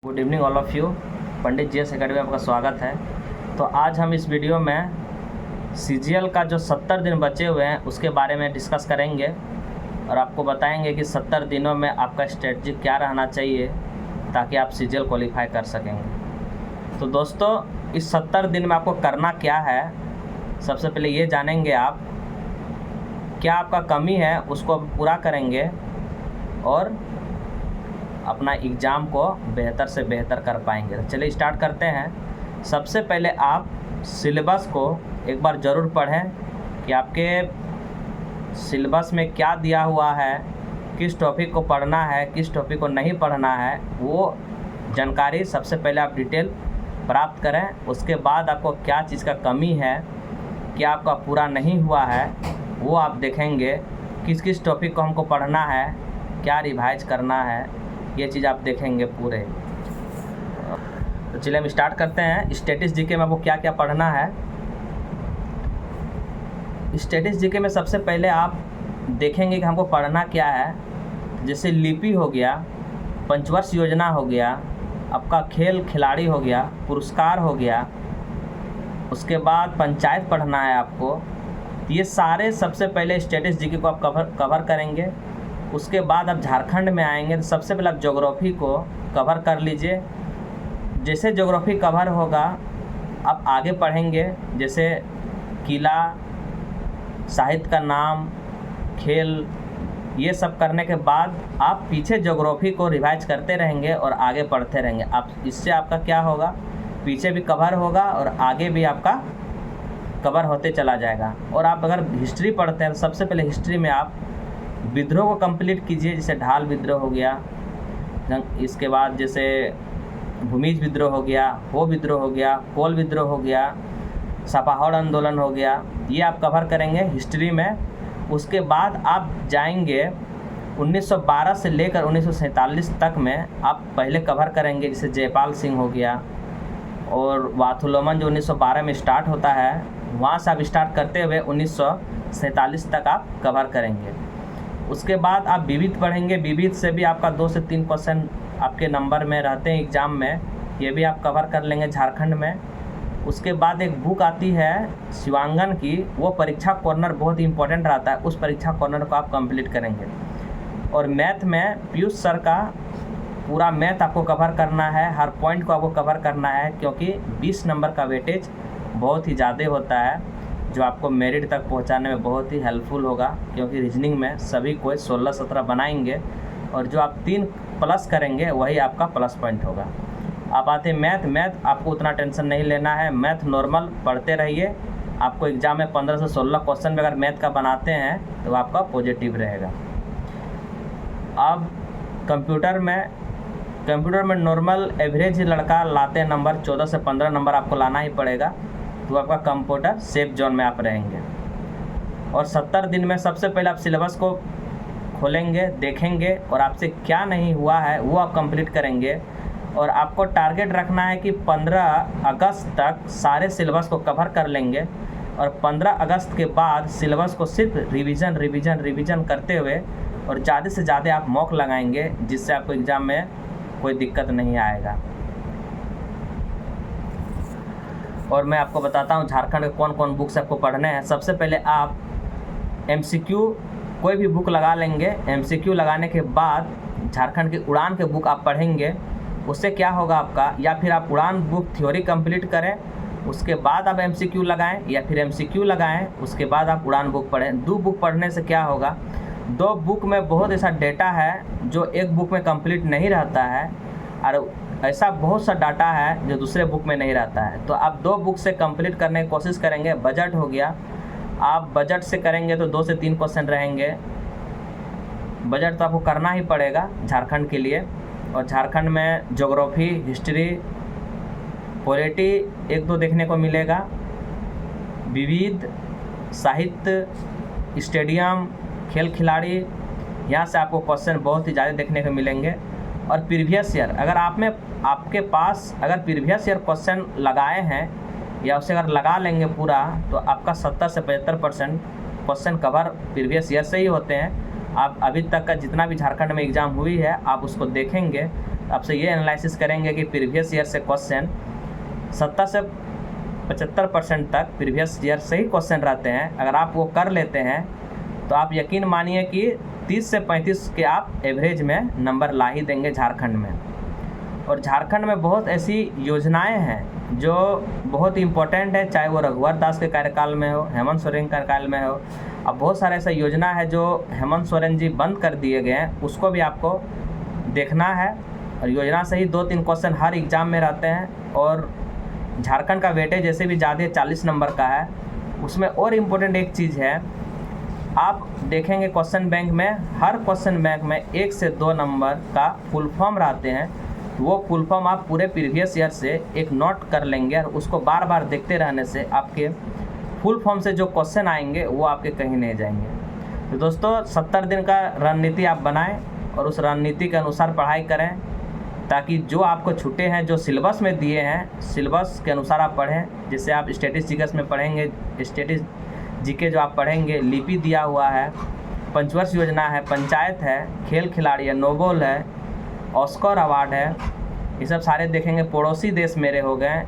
Good evening all of you. Pandit GS academy में आपका स्वागत है। तो आज हम इस वीडियो में सीजीएल का जो 70 दिन बचे हुए हैं उसके बारे में डिस्कस करेंगे और आपको बताएंगे कि 70 दिनों में आपका स्ट्रेटजी क्या रहना चाहिए ताकि आप सीजीएल क्वालिफाई कर सकेंगे। तो दोस्तों, इस 70 दिन में आपको करना क्या है, सबसे पहले ये जानेंगे आप क्या आपका कमी है उसको पूरा करेंगे और अपना एग्ज़ाम को बेहतर से बेहतर कर पाएंगे। तो चलिए स्टार्ट करते हैं। सबसे पहले आप सिलेबस को एक बार ज़रूर पढ़ें कि आपके सिलेबस में क्या दिया हुआ है, किस टॉपिक को पढ़ना है, किस टॉपिक को नहीं पढ़ना है, वो जानकारी सबसे पहले आप डिटेल प्राप्त करें। उसके बाद आपको क्या चीज़ का कमी है, क्या आपका पूरा नहीं हुआ है, वो आप देखेंगे। किस किस टॉपिक को हमको पढ़ना है, क्या रिवाइज करना है, ये चीज़ आप देखेंगे पूरे। तो चलिए हम स्टार्ट करते हैं। स्टैटिस जीके में आपको क्या क्या पढ़ना है। स्टैटिस जीके में सबसे पहले आप देखेंगे कि हमको पढ़ना क्या है। जैसे लिपि हो गया, पंचवर्ष योजना हो गया, आपका खेल खिलाड़ी हो गया, पुरस्कार हो गया, उसके बाद पंचायत पढ़ना है आपको। ये सारे सबसे पहले स्टैटिस जीके को आप कवर करेंगे। उसके बाद आप झारखंड में आएंगे तो सबसे पहले आप ज्योग्राफी को कवर कर लीजिए। जैसे ज्योग्राफी कवर होगा आप आगे पढ़ेंगे, जैसे किला, साहित्य का नाम, खेल, ये सब करने के बाद आप पीछे ज्योग्राफी को रिवाइज करते रहेंगे और आगे पढ़ते रहेंगे। आप इससे आपका क्या होगा, पीछे भी कवर होगा और आगे भी आपका कवर होते चला जाएगा। और आप अगर हिस्ट्री पढ़ते हैं तो सबसे पहले हिस्ट्री में आप विद्रोह को कंप्लीट कीजिए। जैसे ढाल विद्रोह हो गया, इसके बाद जैसे भूमिज विद्रोह हो गया, हो विद्रोह हो गया, कोल विद्रोह हो गया, सपाहौड़ आंदोलन हो गया, ये आप कवर करेंगे हिस्ट्री में। उसके बाद आप जाएंगे 1912 से लेकर 1947 तक में आप पहले कवर करेंगे। जैसे जयपाल सिंह हो गया और वाथुलोमन जो 1912 में स्टार्ट होता है, वहाँ से आप स्टार्ट करते हुए 1947 तक आप कवर करेंगे। उसके बाद आप विविध पढ़ेंगे। विविध से भी आपका 2 से 3 क्वेश्चन आपके नंबर में रहते हैं एग्ज़ाम में, ये भी आप कवर कर लेंगे झारखंड में। उसके बाद एक बुक आती है शिवांगन की, वो परीक्षा कॉर्नर बहुत ही इंपॉर्टेंट रहता है, उस परीक्षा कॉर्नर को आप कंप्लीट करेंगे। और मैथ में पीयूष सर का पूरा मैथ आपको कवर करना है, हर पॉइंट को आपको कवर करना है, क्योंकि 20 नंबर का वेटेज बहुत ही ज़्यादा होता है जो आपको मेरिट तक पहुंचाने में बहुत ही हेल्पफुल होगा। क्योंकि रीजनिंग में सभी कोई 16-17 बनाएंगे और जो आप 3 प्लस करेंगे वही आपका प्लस पॉइंट होगा। आप आते हैं मैथ आपको उतना टेंशन नहीं लेना है, मैथ नॉर्मल पढ़ते रहिए। आपको एग्ज़ाम में 15 से 16 क्वेश्चन में अगर मैथ का बनाते हैं तो आपका पॉजिटिव रहेगा। अब कंप्यूटर में नॉर्मल एवरेज ही लड़का लाते हैं नंबर, 14 से 15 नंबर आपको लाना ही पड़ेगा, तो आपका कंप्यूटर सेफ जोन में आप रहेंगे। और 70 दिन में सबसे पहले आप सिलेबस को खोलेंगे, देखेंगे और आपसे क्या नहीं हुआ है वो आप कंप्लीट करेंगे। और आपको टारगेट रखना है कि 15 अगस्त तक सारे सिलेबस को कवर कर लेंगे और 15 अगस्त के बाद सिलेबस को सिर्फ रिवीजन करते हुए और ज़्यादा से ज़्यादा आप मॉक लगाएंगे, जिससे आपको एग्ज़ाम में कोई दिक्कत नहीं आएगा। और मैं आपको बताता हूँ झारखंड के कौन कौन बुक्स आपको पढ़ने हैं। सबसे पहले आप MCQ कोई भी बुक लगा लेंगे। MCQ लगाने के बाद झारखंड की उड़ान के बुक आप पढ़ेंगे। उससे क्या होगा आपका, या फिर आप उड़ान बुक थ्योरी कंप्लीट करें, उसके बाद आप MCQ लगाएं, या फिर MCQ लगाएं उसके बाद आप उड़ान बुक पढ़ें। 2 बुक पढ़ने से क्या होगा, 2 बुक में बहुत ऐसा डेटा है जो एक बुक में कंप्लीट नहीं रहता है और ऐसा बहुत सा डाटा है जो दूसरे बुक में नहीं रहता है। तो आप 2 बुक से कंप्लीट करने की कोशिश करेंगे। बजट हो गया, आप बजट से करेंगे तो 2 से 3 क्वेश्चन रहेंगे। बजट तो आपको करना ही पड़ेगा झारखंड के लिए। और झारखंड में ज्योग्राफी, हिस्ट्री, पॉलिटी 1-2 देखने को मिलेगा। विविध, साहित्य, स्टेडियम, खेल खिलाड़ी, यहाँ से आपको क्वेश्चन बहुत ही ज़्यादा देखने को मिलेंगे। और प्रीवियस ईयर, अगर आपके पास अगर प्रीवियस ईयर क्वेश्चन लगाए हैं या उसे अगर लगा लेंगे पूरा, तो आपका 70 से 75% क्वेश्चन कवर प्रीवियस ईयर से ही होते हैं। आप अभी तक का जितना भी झारखंड में एग्ज़ाम हुई है आप उसको देखेंगे आपसे ये एनालिसिस करेंगे कि प्रीवियस ईयर से क्वेश्चन 70 से 75% तक प्रीवियस ईयर से ही क्वेश्चन रहते हैं। अगर आप वो कर लेते हैं तो आप यकीन मानिए कि 30 से 35 के आप एवरेज में नंबर ला ही देंगे झारखंड में। और झारखंड में बहुत ऐसी योजनाएं हैं जो बहुत इम्पोर्टेंट है, चाहे वो रघुवर दास के कार्यकाल में हो, हेमंत सोरेन के कार्यकाल में हो। अब बहुत सारे ऐसा योजना है जो हेमंत सोरेन जी बंद कर दिए गए हैं, उसको भी आपको देखना है। और योजना से ही 2-3 क्वेश्चन हर एग्ज़ाम में रहते हैं। और झारखंड का वेटेज जैसे भी ज़्यादा 40 नंबर का है। उसमें और इम्पोर्टेंट एक चीज़ है, आप देखेंगे क्वेश्चन बैंक में, हर क्वेश्चन बैंक में 1 से 2 नंबर का फुल फॉर्म रहते हैं। वो फुल फॉर्म आप पूरे प्रीवियस ईयर से एक नोट कर लेंगे और उसको बार बार देखते रहने से आपके फुल फॉर्म से जो क्वेश्चन आएंगे वो आपके कहीं नहीं जाएंगे। तो दोस्तों 70 दिन का रणनीति आप बनाएं और उस रणनीति के अनुसार पढ़ाई करें, ताकि जो आपको छूटे हैं, जो सिलेबस में दिए हैं, सिलेबस के अनुसार आप पढ़ें। जैसे आप स्टैटिस्टिक्स में पढ़ेंगे, स्टैटिस जीके जो आप पढ़ेंगे, लिपि दिया हुआ है, पंचवर्ष योजना है, पंचायत है, खेल खिलाड़ी है, नोबेल है, ऑस्कर अवार्ड है, ये सब सारे देखेंगे। पड़ोसी देश मेरे हो गए,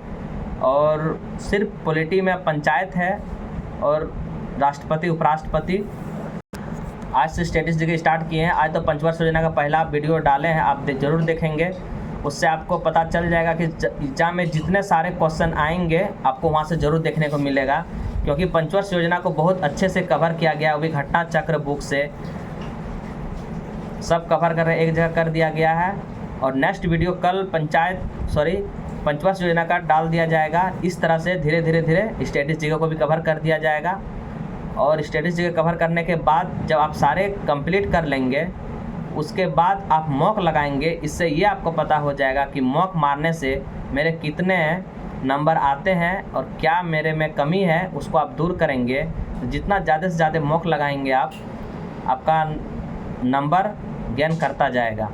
और सिर्फ पॉलिटी में पंचायत है और राष्ट्रपति उपराष्ट्रपति। आज से स्टैटिस्टिक्स स्टार्ट किए हैं। आज तो पंचवर्ष योजना का पहला वीडियो डाले हैं, आप ज़रूर देखेंगे। उससे आपको पता चल जाएगा कि एग्जाम में जितने सारे क्वेश्चन आएंगे आपको वहाँ से ज़रूर देखने को मिलेगा, क्योंकि पंचवर्ष योजना को बहुत अच्छे से कवर किया गया। वो भी घटना चक्र बुक से सब कवर कर एक जगह कर दिया गया है। और नेक्स्ट वीडियो कल पंचवर्ष योजना का डाल दिया जाएगा। इस तरह से धीरे धीरे स्टैटिस्टिक्स को भी कवर कर दिया जाएगा। और स्टैटिस्टिक्स कवर करने के बाद जब आप सारे कंप्लीट कर लेंगे, उसके बाद आप मॉक लगाएंगे। इससे ये आपको पता हो जाएगा कि मॉक मारने से मेरे कितने नंबर आते हैं और क्या मेरे में कमी है, उसको आप दूर करेंगे। तो जितना ज़्यादा से ज़्यादा मॉक लगाएंगे आपका नंबर गेन करता जाएगा।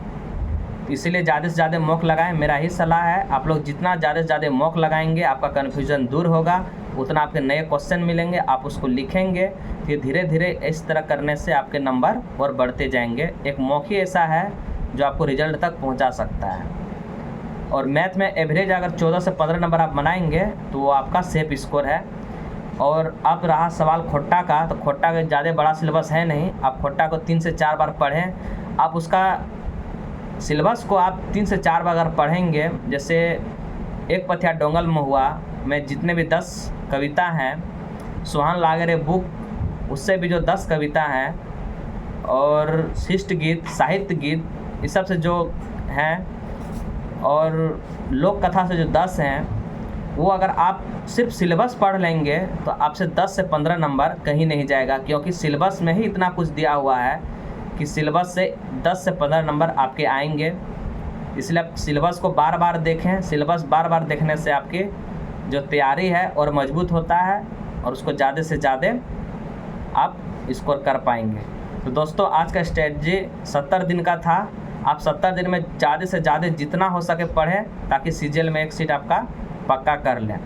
इसीलिए ज़्यादा से ज़्यादा मॉक लगाएं, मेरा ही सलाह है। आप लोग जितना ज़्यादा से ज़्यादा मॉक लगाएंगे आपका कन्फ्यूज़न दूर होगा, उतना आपके नए क्वेश्चन मिलेंगे, आप उसको लिखेंगे। फिर धीरे धीरे इस तरह करने से आपके नंबर और बढ़ते जाएंगे। एक मॉक ही ऐसा है जो आपको रिजल्ट तक पहुंचा सकता है। और मैथ में एवरेज अगर 14 से 15 नंबर आप बनाएंगे तो वो आपका सेफ स्कोर है। और अब रहा सवाल खोट्टा का, तो खोट्टा का ज़्यादा बड़ा सिलेबस है नहीं। आप खोट्टा को 3 से 4 बार पढ़ें। आप उसका सिलेबस को आप 3 से 4 बार अगर पढ़ेंगे, जैसे एक पथिया डोंगल में हुआ में जितने भी 10 कविता हैं, सुहान लागरे बुक उससे भी जो 10 कविता हैं, और शिष्ट गीत, साहित्य गीत, इस सब से जो हैं, और लोक कथा से जो 10 हैं, वो अगर आप सिर्फ सिलेबस पढ़ लेंगे तो आपसे 10 से 15 नंबर कहीं नहीं जाएगा, क्योंकि सिलेबस में ही इतना कुछ दिया हुआ है कि सिलेबस से 10 से 15 नंबर आपके आएंगे। इसलिए आप सिलेबस को बार बार देखें। सिलेबस बार बार देखने से आपकी जो तैयारी है और मजबूत होता है, और उसको ज़्यादा से ज़्यादा आप स्कोर कर पाएंगे। तो दोस्तों आज का स्ट्रेटजी 70 दिन का था। आप 70 दिन में ज़्यादा से ज़्यादा जितना हो सके पढ़ें, ताकि सीजीएल में एक सीट आपका पक्का कर लें।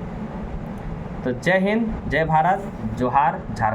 तो जय हिंद, जय भारत, जोहार झारखंड।